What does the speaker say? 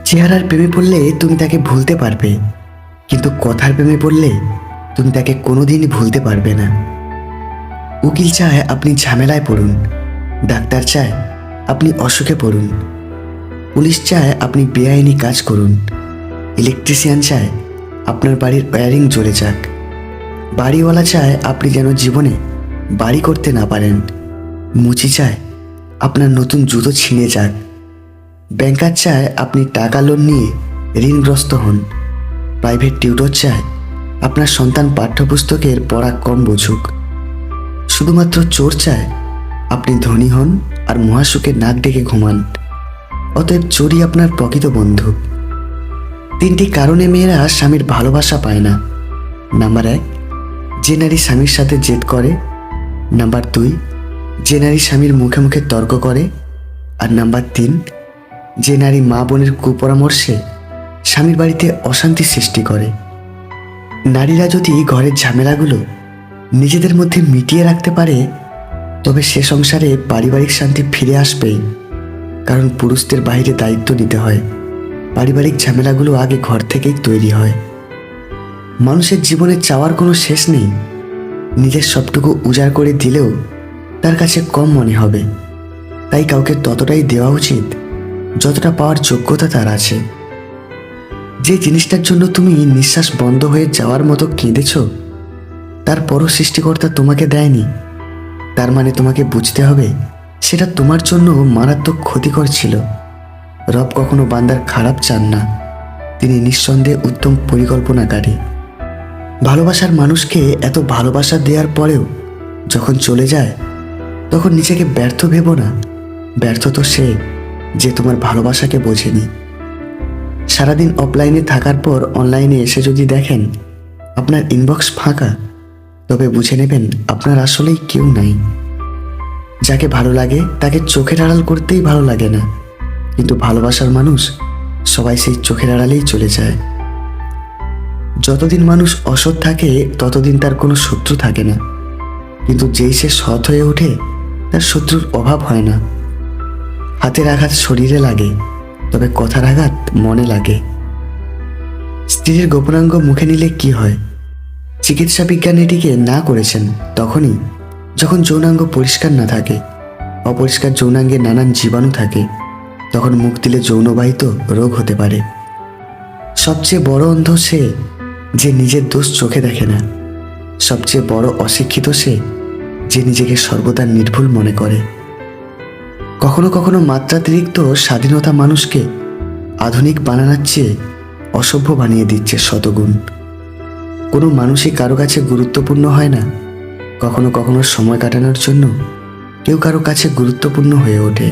চেহারার প্রেমে পড়লে তুমি তাকে ভুলতে পারবে, কিন্তু কথার প্রেমে পড়লে তুমি তাকে কোনোদিনই ভুলতে পারবে না। উকিল চায় আপনি ঝামেলায় পড়ুন, ডাক্তার চায় আপনি অসুখে পড়ুন, পুলিশ চায় আপনি বেআইনি কাজ করুন, ইলেকট্রিশিয়ান চায় আপনার বাড়ির ওয়্যারিং জ্বলে যাক, বাড়িওয়ালা চায় আপনি যেন জীবনে বাড়ি করতে না পারেন, মুচি চায় আপনার নতুন জুতো ছিঁড়ে যাক, ব্যাংকার চায় আপনি টাকা লোন নিয়ে ঋণগ্রস্ত হন, প্রাইভেট টিউটর চায় আপনার সন্তান পাঠ্যপুস্তকের পড়া কম বুঝুক, শুধুমাত্র চোর চায় আপনি ধনী হন আর মহাসুখে নাক ডেকে ঘুমান। অতএব চোরই আপনার প্রকৃত বন্ধু। 3টি কারণে মেয়েরা স্বামীর ভালোবাসা পায় না। নাম্বার 1, যে নারী স্বামীর সাথে জেদ করে। নাম্বার 2, যে নারী স্বামীর মুখে মুখে তর্ক করে। আর নাম্বার 3, যে নারী মা বোনের কুপরামর্শে স্বামীর বাড়িতে অশান্তি সৃষ্টি করে। নারীরা যদি ঘরের ঝামেলাগুলো নিজেদের মধ্যে মিটিয়ে রাখতে পারে, তবে সে সংসারে পারিবারিক শান্তি ফিরে আসবেই। কারণ পুরুষদের বাইরে দায়িত্ব নিতে হয়, পারিবারিক ঝামেলাগুলো আগে ঘর থেকেই তৈরি হয়। মানুষের জীবনে চাওয়ার কোনো শেষ নেই। নিজের সবটুকু উজাড় করে দিলেও তার কাছে কম মনে হবে। তাই কাউকে ততটাই দেওয়া উচিত যতটা পাওয়ার যোগ্যতা তার আছে। যে জিনিসটার জন্য তুমি নিঃশ্বাস বন্ধ হয়ে যাওয়ার মতো কেঁদেছ, তারপরও সৃষ্টিকর্তা তোমাকে দেয়নি, তার মানে তোমাকে বুঝতে হবে সেটা তোমার জন্য মারাত্মক ক্ষতিকর ছিল। রব কখনো বান্দার খারাপ চান না, তিনি নিঃসন্দেহে উত্তম পরিকল্পনাকারী। ভালোবাসার মানুষকে এত ভালোবাসা দেওয়ার পরেও যখন চলে যায়, তখন নিজেকে ব্যর্থ ভেবো না। ব্যর্থ তো সে যে তোমার ভালোবাসাকে বোঝেনি। সারাদিন অফলাইনে থাকার পর অনলাইনে এসে যদি দেখেন আপনার ইনবক্স ফাঁকা, তবে বুঝে নেবেন আপনার আসলেই কেউ নাই। যাকে ভালো লাগে তাকে চোখের আড়াল করতেই ভালো লাগে না, কিন্তু ভালোবাসার মানুষ সবাই সেই চোখের আড়ালেই চলে যায়। যতদিন মানুষ অসৎ থাকে ততদিন তার কোনো শত্রু থাকে না, কিন্তু যেই সে সৎ হয়ে ওঠে তার শত্রুর অভাব হয় না। হাতের আঘাত শরীরে লাগে, তবে কথার আঘাত মনে লাগে। স্ত্রীর গোপনাঙ্গ মুখে নিলে কি হয়? চিকিৎসা বিজ্ঞান এটিকে না করেছেন তখনই যখন যৌনাঙ্গ পরিষ্কার না থাকে। অপরিষ্কার যৌনাঙ্গে নানান জীবাণু থাকে, তখন মুখ দিলে যৌনবাহিত রোগ হতে পারে। সবচেয়ে বড় অন্ধ সে যে নিজের দোষ চোখে দেখে না। সবচেয়ে বড় অশিক্ষিত সে যে নিজেকে সর্বদা নির্ভুল মনে করে। কখনো কখনো মাত্রাতিরিক্ত স্বাধীনতা মানুষকে আধুনিক বানানোর চেয়ে অসভ্য বানিয়ে দিচ্ছে শতগুণ। কোনো মানুষই কারো কাছে গুরুত্বপূর্ণ হয় না। কখনো কখনো সময় কাটানোর জন্য কেউ কারো কাছে গুরুত্বপূর্ণ হয়ে ওঠে।